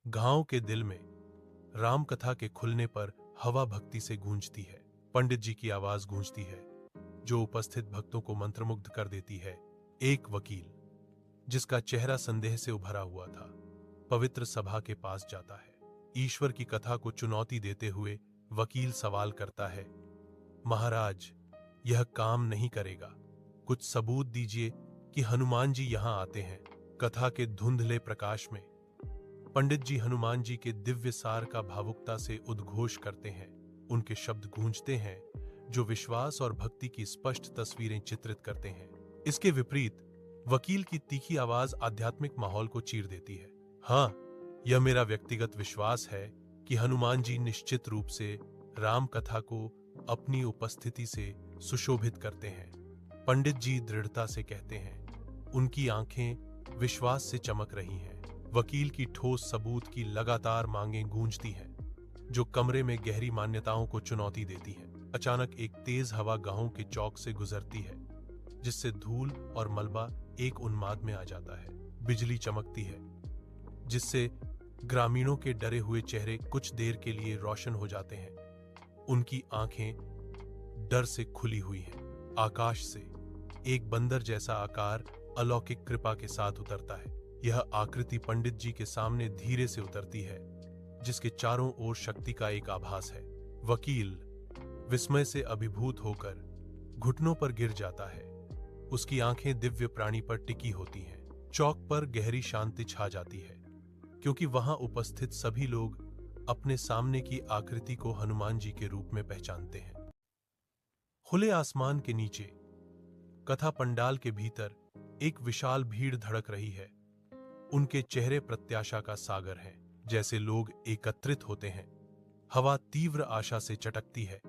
गांव के दिल में राम कथा के खुलने पर हवा भक्ति से गूंजती है। पंडित जी की आवाज गूंजती है जो उपस्थित भक्तों को मंत्रमुग्ध कर देती है। एक वकील जिसका चेहरा संदेह से उभरा हुआ था, पवित्र सभा के पास जाता है। ईश्वर की कथा को चुनौती देते हुए वकील सवाल करता है, महाराज, यह काम नहीं करेगा। कुछ सबूत दीजिए कि हनुमान जी यहां आते हैं। कथा के धुंधले प्रकाश में पंडित जी हनुमान जी के दिव्य सार का भावुकता से उद्घोष करते हैं। उनके शब्द गूंजते हैं जो विश्वास और भक्ति की स्पष्ट तस्वीरें चित्रित करते हैं। इसके विपरीत वकील की तीखी आवाज आध्यात्मिक माहौल को चीर देती है। हाँ, यह मेरा व्यक्तिगत विश्वास है कि हनुमान जी निश्चित रूप से राम कथा को अपनी उपस्थिति से सुशोभित करते हैं। पंडित जी दृढ़ता से कहते हैं। उनकी आंखें विश्वास से चमक रही हैं। वकील की ठोस सबूत की लगातार मांगें गूंजती हैं जो कमरे में गहरी मान्यताओं को चुनौती देती हैं। अचानक एक तेज हवा गांव के चौक से गुजरती है जिससे धूल और मलबा एक उन्माद में आ जाता है। बिजली चमकती है जिससे ग्रामीणों के डरे हुए चेहरे कुछ देर के लिए रोशन हो जाते हैं। उनकी आंखें डर से खुली हुई हैं। आकाश से एक बंदर जैसा आकार अलौकिक कृपा के साथ उतरता है। यह आकृति पंडित जी के सामने धीरे से उतरती है जिसके चारों ओर शक्ति का एक आभास है। वकील विस्मय से अभिभूत होकर घुटनों पर गिर जाता है। उसकी आंखें दिव्य प्राणी पर टिकी होती हैं। चौक पर गहरी शांति छा जाती है क्योंकि वहां उपस्थित सभी लोग अपने सामने की आकृति को हनुमान जी के रूप में पहचानते हैं। खुले आसमान के नीचे कथा पंडाल के भीतर एक विशाल भीड़ धड़क रही है। उनके चेहरे प्रत्याशा का सागर हैं। जैसे लोग एकत्रित होते हैं, हवा तीव्र आशा से चटकती है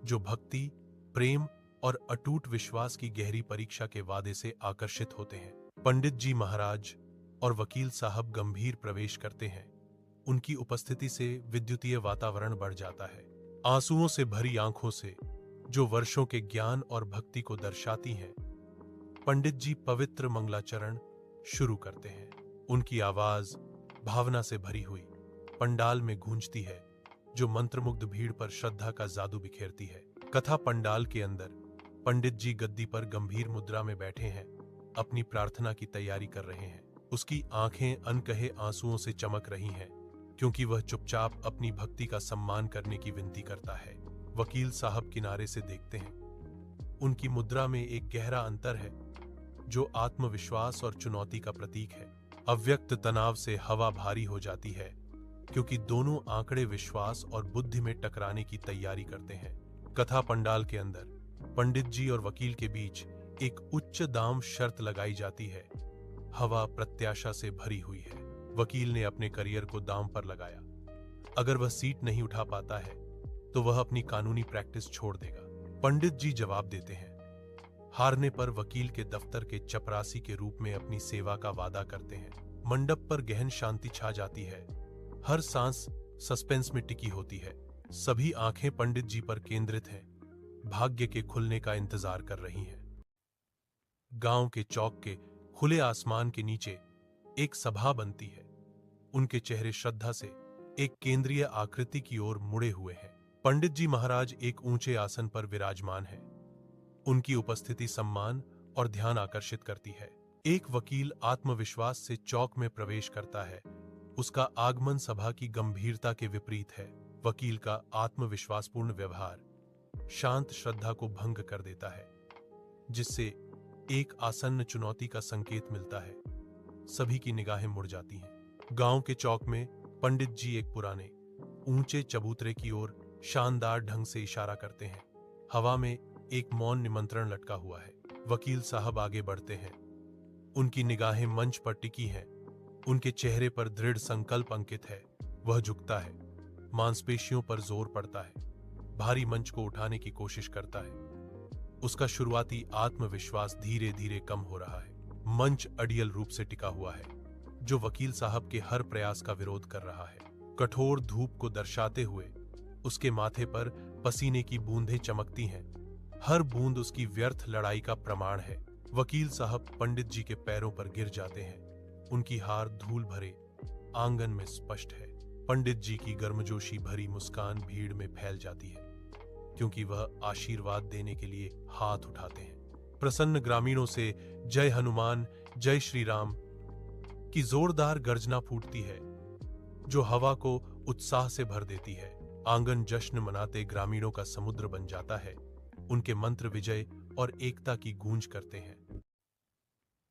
जो भक्ति, प्रेम और अटूट विश्वास की गहरी परीक्षा के वादे से आकर्षित होते हैं। पंडित जी महाराज और वकील साहब गंभीर प्रवेश करते हैं। उनकी उपस्थिति से विद्युतीय वातावरण बढ़ जाता है। आंसुओं से भरी आंखों से जो वर्षों के ज्ञान और भक्ति को दर्शाती हैं, पंडित जी पवित्र मंगलाचरण शुरू करते हैं। उनकी आवाज भावना से भरी हुई पंडाल में गूंजती है जो मंत्रमुग्ध भीड़ पर श्रद्धा का जादू बिखेरती है। कथा पंडाल के अंदर पंडित जी गद्दी पर गंभीर मुद्रा में बैठे हैं, अपनी प्रार्थना की तैयारी कर रहे हैं। उसकी आंखें अनकहे आंसुओं से चमक रही हैं क्योंकि वह चुपचाप अपनी भक्ति का सम्मान करने की विनती करता है। वकील साहब किनारे से देखते हैं। उनकी मुद्रा में एक गहरा अंतर है जो आत्मविश्वास और चुनौती का प्रतीक है। अव्यक्त तनाव से हवा भारी हो जाती है क्योंकि दोनों आंकड़े विश्वास और बुद्धि में टकराने की तैयारी करते हैं। कथा पंडाल के अंदर पंडित जी और वकील के बीच एक उच्च दाम शर्त लगाई जाती है। हवा प्रत्याशा से भरी हुई है। वकील ने अपने करियर को दांव पर लगाया। अगर वह सीट नहीं उठा पाता है तो वह अपनी कानूनी प्रैक्टिस छोड़ देगा। पंडित जी जवाब देते हैं। हारने पर वकील के दफ्तर के चपरासी के रूप में अपनी सेवा का वादा करते हैं। मंडप पर गहन शांति छा जाती है। हर सांस सस्पेंस में टिकी होती है। सभी आंखें पंडित जी पर केंद्रित हैं, भाग्य के खुलने का इंतजार कर रही हैं। गांव के चौक के खुले आसमान के नीचे एक सभा बनती है। उनके चेहरे श्रद्धा से एक केंद्रीय आकृति की ओर मुड़े हुए हैं। पंडित जी महाराज एक ऊंचे आसन पर विराजमान हैं। उनकी उपस्थिति सम्मान और ध्यान आकर्षित करती है। एक वकील आत्मविश्वास से चौक में प्रवेश करता है। उसका आगमन सभा की गंभीरता के विपरीत है। वकील का आत्मविश्वासपूर्ण व्यवहार शांत श्रद्धा को भंग कर देता है जिससे एक आसन्न चुनौती का संकेत मिलता है। सभी की निगाहें मुड़ जाती हैं। गांव के चौक में पंडित जी एक पुराने ऊंचे चबूतरे की ओर शानदार ढंग से इशारा करते हैं। हवा में एक मौन निमंत्रण लटका हुआ है। वकील साहब आगे बढ़ते हैं। उनकी निगाहें मंच पर टिकी हैं। उनके चेहरे पर दृढ़ संकल्प अंकित है। वह झुकता है, मांसपेशियों पर जोर पड़ता है, भारी मंच को उठाने की कोशिश करता है। उसका शुरुआती आत्मविश्वास धीरे धीरे कम हो रहा है। मंच अड़ियल रूप से टिका हुआ है जो वकील साहब के हर प्रयास का विरोध कर रहा है। कठोर धूप को दर्शाते हुए उसके माथे पर पसीने की बूंदें चमकती हैं। हर बूंद उसकी व्यर्थ लड़ाई का प्रमाण है। वकील साहब पंडित जी के पैरों पर गिर जाते हैं। उनकी हार धूल भरे आंगन में स्पष्ट है। पंडित जी की गर्मजोशी भरी मुस्कान भीड़ में फैल जाती है, क्योंकि वह आशीर्वाद देने के लिए हाथ उठाते हैं। प्रसन्न ग्रामीणों से जय हनुमान, जय श्री राम की जोरदार गर्जना फूटती है, जो हवा को उत्साह से भर देती है। आंगन जश्न मनाते ग्रामीणों का समुद्र बन जाता है। उनके मंत्र विजय और एकता की गूंज करते हैं।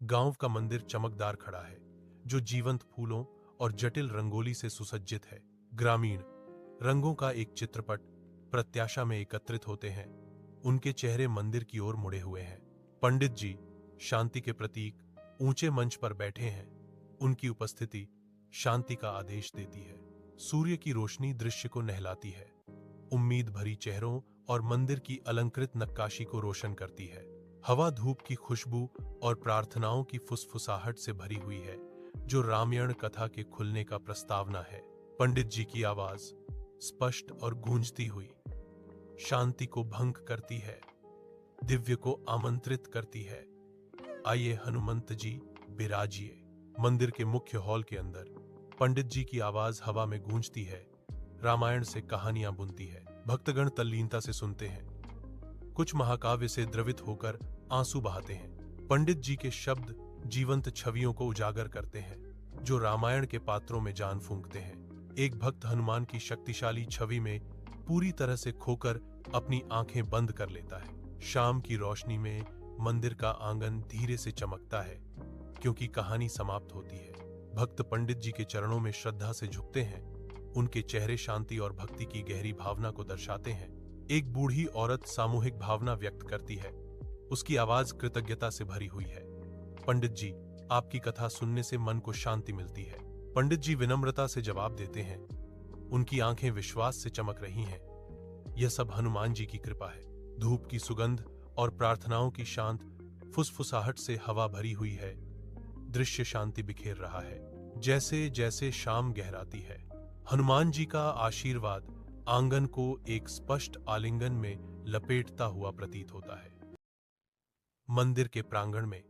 गांव का मंदिर चमकदार खड़ा है, जो जीवंत फूलों और जटिल रंगोली से सुसज्जित है। ग्रामीण रंगों का एक चित्रपट प्रत्याशा में एकत्रित होते हैं। उनके चेहरे मंदिर की ओर मुड़े हुए हैं। पंडित जी शांति के प्रतीक ऊंचे मंच पर बैठे हैं। उनकी उपस्थिति शांति का आदेश देती है। सूर्य की रोशनी दृश्य को नहलाती है, उम्मीद भरी चेहरों और मंदिर की अलंकृत नक्काशी को रोशन करती है। हवा धूप की खुशबू और प्रार्थनाओं की फुसफुसाहट से भरी हुई है, जो रामायण कथा के खुलने का प्रस्तावना है। पंडित जी की आवाज स्पष्ट और गूंजती हुई शांति को भंग करती है, दिव्य को आमंत्रित करती है। आइए हनुमंत जी विराजिए। मंदिर के मुख्य हॉल के अंदर पंडित जी की आवाज हवा में गूंजती है, रामायण से कहानियां बुनती है। भक्तगण तल्लीनता से सुनते हैं। कुछ महाकाव्य से द्रवित होकर आंसू बहाते हैं। पंडित जी के शब्द जीवंत छवियों को उजागर करते हैं, जो रामायण के पात्रों में जान फूंकते हैं। एक भक्त हनुमान की शक्तिशाली छवि में पूरी तरह से खोकर अपनी आंखें बंद कर लेता है। शाम की रोशनी में मंदिर का आंगन धीरे से चमकता है, क्योंकि कहानी समाप्त होती है। भक्त पंडित जी के चरणों में श्रद्धा से झुकते हैं। उनके चेहरे शांति और भक्ति की गहरी भावना को दर्शाते हैं। एक बूढ़ी औरत सामूहिक भावना व्यक्त करती है। उसकी आवाज कृतज्ञता से भरी हुई है। पंडित जी, आपकी कथा सुनने से मन को शांति मिलती है। पंडित जी विनम्रता से जवाब देते हैं। उनकी आंखें विश्वास से चमक रही हैं। यह सब हनुमान जी की कृपा है। धूप की सुगंध और प्रार्थनाओं की शांत फुसफुसाहट से हवा भरी हुई है। दृश्य शांति बिखेर रहा है। जैसे जैसे शाम गहराती है, हनुमान जी का आशीर्वाद आंगन को एक स्पष्ट आलिंगन में लपेटता हुआ प्रतीत होता है। मंदिर के प्रांगण में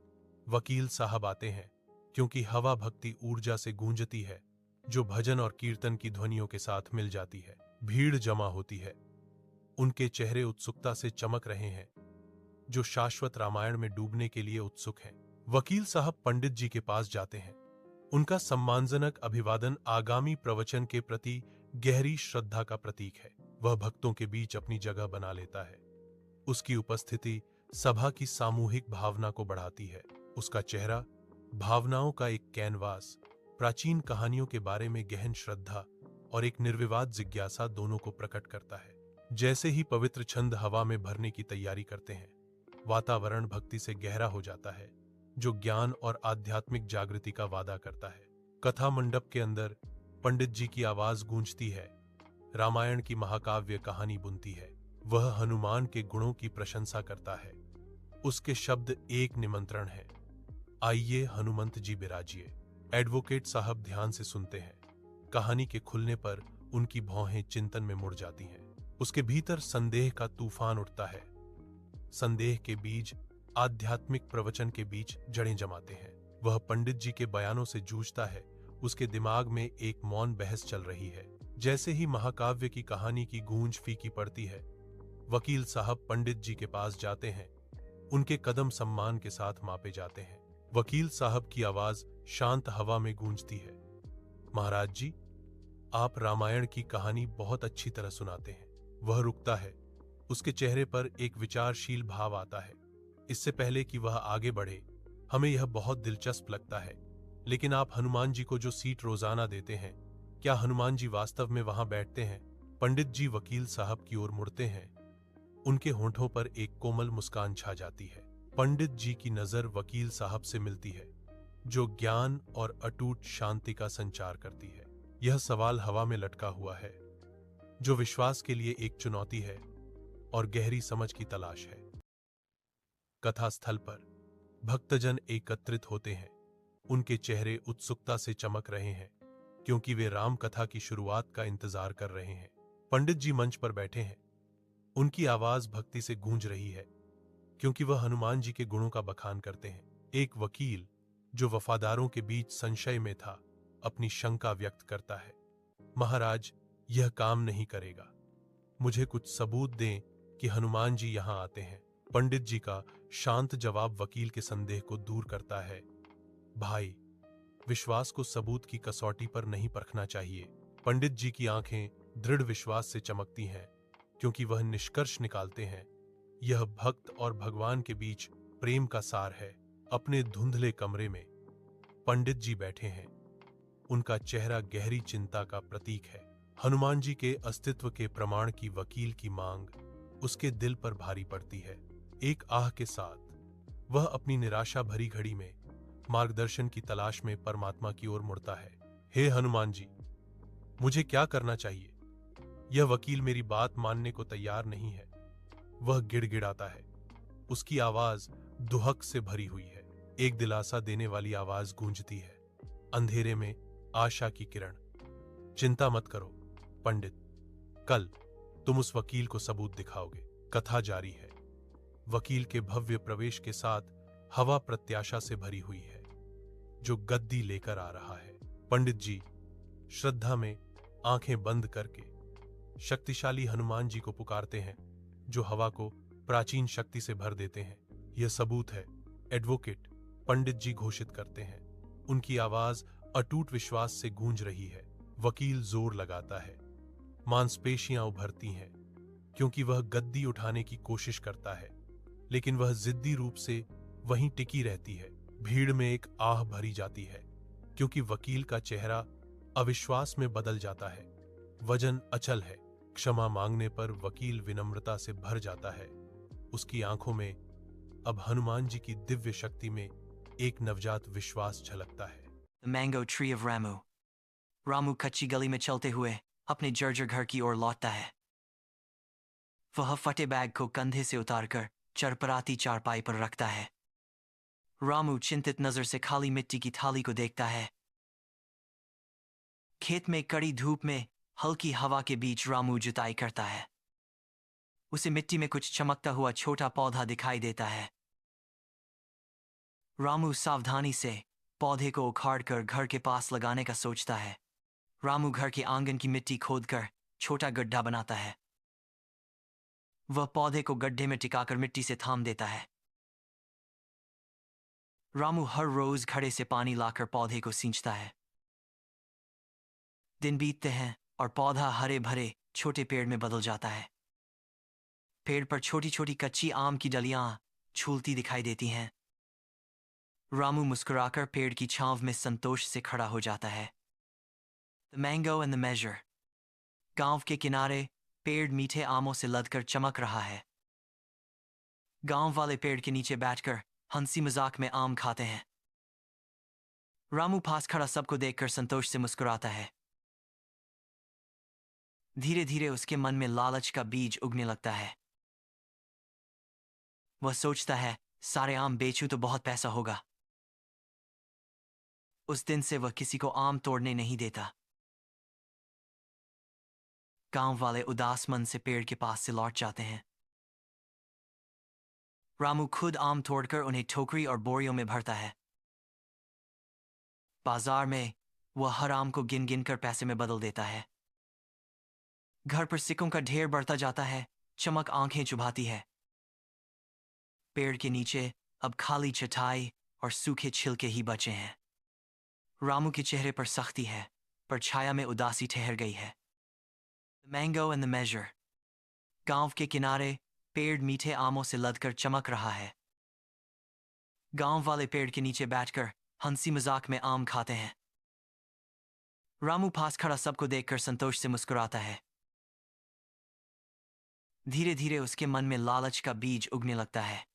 वकील साहब आते हैं, क्योंकि हवा भक्ति ऊर्जा से गूंजती है, जो भजन और कीर्तन की ध्वनियों के साथ मिल जाती है। भीड़ जमा होती है। उनके चेहरे उत्सुकता से चमक रहे हैं, जो शाश्वत रामायण में डूबने के लिए उत्सुक हैं। वकील साहब पंडित जी के पास जाते हैं। उनका सम्मानजनक अभिवादन आगामी प्रवचन के प्रति गहरी श्रद्धा का प्रतीक है। वह भक्तों के बीच अपनी जगह बना लेता है। उसकी उपस्थिति सभा की सामूहिक भावना को बढ़ाती है। उसका चेहरा भावनाओं का एक कैनवास, प्राचीन कहानियों के बारे में गहन श्रद्धा और एक निर्विवाद जिज्ञासा दोनों को प्रकट करता है। जैसे ही पवित्र छंद हवा में भरने की तैयारी करते हैं, वातावरण भक्ति से गहरा हो जाता है, जो ज्ञान और आध्यात्मिक जागृति का वादा करता है। कथा मंडप के अंदर पंडित जी की आवाज गूंजती है, रामायण की महाकाव्य कहानी बुनती है। वह हनुमान के गुणों की प्रशंसा करता है। उसके शब्द एक निमंत्रण है, आइए हनुमंत जी विराजिए। एडवोकेट साहब ध्यान से सुनते हैं। कहानी के खुलने पर उनकी भौहें चिंतन में मुड़ जाती हैं। उसके भीतर संदेह का तूफान उठता है। संदेह के बीज आध्यात्मिक प्रवचन के बीच जड़ें जमाते हैं। वह पंडित जी के बयानों से जूझता है। उसके दिमाग में एक मौन बहस चल रही है। जैसे ही महाकाव्य की कहानी की गूंज फीकी पड़ती है, वकील साहब पंडित जी के पास जाते हैं। उनके कदम सम्मान के साथ मापे जाते हैं। वकील साहब की आवाज शांत हवा में गूंजती है, महाराज जी, आप रामायण की कहानी बहुत अच्छी तरह सुनाते हैं। वह रुकता है। उसके चेहरे पर एक विचारशील भाव आता है। इससे पहले कि वह आगे बढ़े, हमें यह बहुत दिलचस्प लगता है, लेकिन आप हनुमान जी को जो सीट रोजाना देते हैं, क्या हनुमान जी वास्तव में वहां बैठते हैं? पंडित जी वकील साहब की ओर मुड़ते हैं। उनके होंठों पर एक कोमल मुस्कान छा जाती है। पंडित जी की नजर वकील साहब से मिलती है, जो ज्ञान और अटूट शांति का संचार करती है। यह सवाल हवा में लटका हुआ है, जो विश्वास के लिए एक चुनौती है और गहरी समझ की तलाश है। कथा स्थल पर भक्तजन एकत्रित होते हैं। उनके चेहरे उत्सुकता से चमक रहे हैं, क्योंकि वे राम कथा की शुरुआत का इंतजार कर रहे हैं। पंडित जी मंच पर बैठे हैं। उनकी आवाज भक्ति से गूंज रही है, क्योंकि वह हनुमान जी के गुणों का बखान करते हैं। एक वकील, जो वफादारों के बीच संशय में था, अपनी शंका व्यक्त करता है। महाराज, यह काम नहीं करेगा। मुझे कुछ सबूत दें कि हनुमान जी यहां आते हैं। पंडित जी का शांत जवाब वकील के संदेह को दूर करता है। भाई, विश्वास को सबूत की कसौटी पर नहीं परखना चाहिए। पंडित जी की आंखें दृढ़ विश्वास से चमकती हैं, क्योंकि वह निष्कर्ष निकालते हैं, यह भक्त और भगवान के बीच प्रेम का सार है। अपने धुंधले कमरे में पंडित जी बैठे हैं। उनका चेहरा गहरी चिंता का प्रतीक है। हनुमान जी के अस्तित्व के प्रमाण की वकील की मांग उसके दिल पर भारी पड़ती है। एक आह के साथ वह अपनी निराशा भरी घड़ी में मार्गदर्शन की तलाश में परमात्मा की ओर मुड़ता है। हे हनुमान जी, मुझे क्या करना चाहिए? यह वकील मेरी बात मानने को तैयार नहीं है। वह गिड़गिड़ाता है। उसकी आवाज दुहक से भरी हुई है। एक दिलासा देने वाली आवाज गूंजती है, अंधेरे में आशा की किरण। चिंता मत करो पंडित, कल तुम उस वकील को सबूत दिखाओगे। कथा जारी है। वकील के भव्य प्रवेश के साथ हवा प्रत्याशा से भरी हुई है, जो गद्दी लेकर आ रहा है। पंडित जी श्रद्धा में आंखें बंद करके शक्तिशाली हनुमान जी को पुकारते हैं, जो हवा को प्राचीन शक्ति से भर देते हैं। यह सबूत है, एडवोकेट, पंडित जी घोषित करते हैं। उनकी आवाज अटूट विश्वास से गूंज रही है। वकील जोर लगाता है। मांसपेशियां उभरती हैं, क्योंकि वह गद्दी उठाने की कोशिश करता है, लेकिन वह जिद्दी रूप से वहीं टिकी रहती है। भीड़ में एक आह भरी जाती है, क्योंकि वकील का चेहरा अविश्वास में बदल जाता है। वजन अचल है। क्षमा मांगने पर वकील विनम्रता से भर जाता है। उसकी आंखों में अब हनुमान जी की दिव्य शक्ति में एक नवजात विश्वास झलकता है। The Mango Tree of Ramu. Ramu कच्ची गली में चलते हुए अपने जर्जर घर की ओर लौटता है। वह फटे बैग को कंधे से उतारकर चरपराती चारपाई पर रखता है। रामू चिंतित नजर से खाली मिट्टी की थाली को देखता है। खेत में कड़ी धूप में हल्की हवा के बीच रामू जुताई करता है। उसे मिट्टी में कुछ चमकता हुआ छोटा पौधा दिखाई देता है। रामू सावधानी से पौधे को उखाड़कर घर के पास लगाने का सोचता है। रामू घर के आंगन की मिट्टी खोदकर छोटा गड्ढा बनाता है। वह पौधे को गड्ढे में टिकाकर मिट्टी से थाम देता है। रामू हर रोज घड़े से पानी लाकर पौधे को सींचता है। दिन बीतते हैं और पौधा हरे भरे छोटे पेड़ में बदल जाता है। पेड़ पर छोटी छोटी कच्ची आम की डलियां झूलती दिखाई देती हैं। रामू मुस्कुराकर पेड़ की छांव में संतोष से खड़ा हो जाता है। The mango and the major. गांव के किनारे पेड़ मीठे आमों से लदकर चमक रहा है। गांव वाले पेड़ के नीचे बैठकर हंसी मजाक में आम खाते हैं। रामू पास खड़ा सबको देखकर संतोष से मुस्कुराता है। धीरे धीरे उसके मन में लालच का बीज उगने लगता है। वह सोचता है, सारे आम बेचूं तो बहुत पैसा होगा। उस दिन से वह किसी को आम तोड़ने नहीं देता। गांव वाले उदास मन से पेड़ के पास से लौट जाते हैं। रामू खुद आम तोड़कर उन्हें टोकरी और बोरियों में भरता है। बाजार में वह हर आम को गिन गिन कर पैसे में बदल देता है। घर पर सिक्कों का ढेर बढ़ता जाता है। चमक आंखें चुभाती है। पेड़ के नीचे अब खाली चटाई और सूखे छिलके ही बचे हैं। रामू के चेहरे पर सख्ती है, पर छाया में उदासी ठहर गई है। The mango and the major. गांव के किनारे पेड़ मीठे आमों से लदकर चमक रहा है। गांव वाले पेड़ के नीचे बैठकर हंसी मजाक में आम खाते हैं। रामू पास खड़ा सबको देखकर संतोष से मुस्कुराता है। धीरे धीरे उसके मन में लालच का बीज उगने लगता है।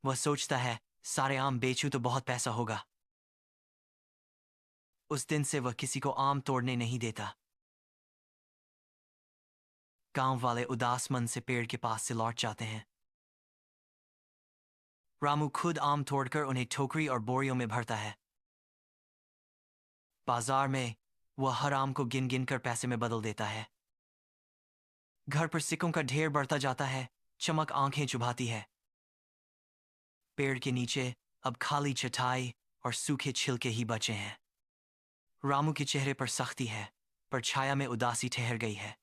वह सोचता है, सारे आम बेचूं तो बहुत पैसा होगा। उस दिन से वह किसी को आम तोड़ने नहीं देता। गांव वाले उदास मन से पेड़ के पास से लौट जाते हैं। रामू खुद आम तोड़कर उन्हें टोकरी और बोरियों में भरता है। बाजार में वह हर आम को गिन गिन कर पैसे में बदल देता है। घर पर सिक्कों का ढेर बढ़ता जाता है। चमक आंखें चुभाती है। पेड़ के नीचे अब खाली चटाई और सूखे छिलके ही बचे हैं। रामू के चेहरे पर सख्ती है, पर छाया में उदासी ठहर गई है।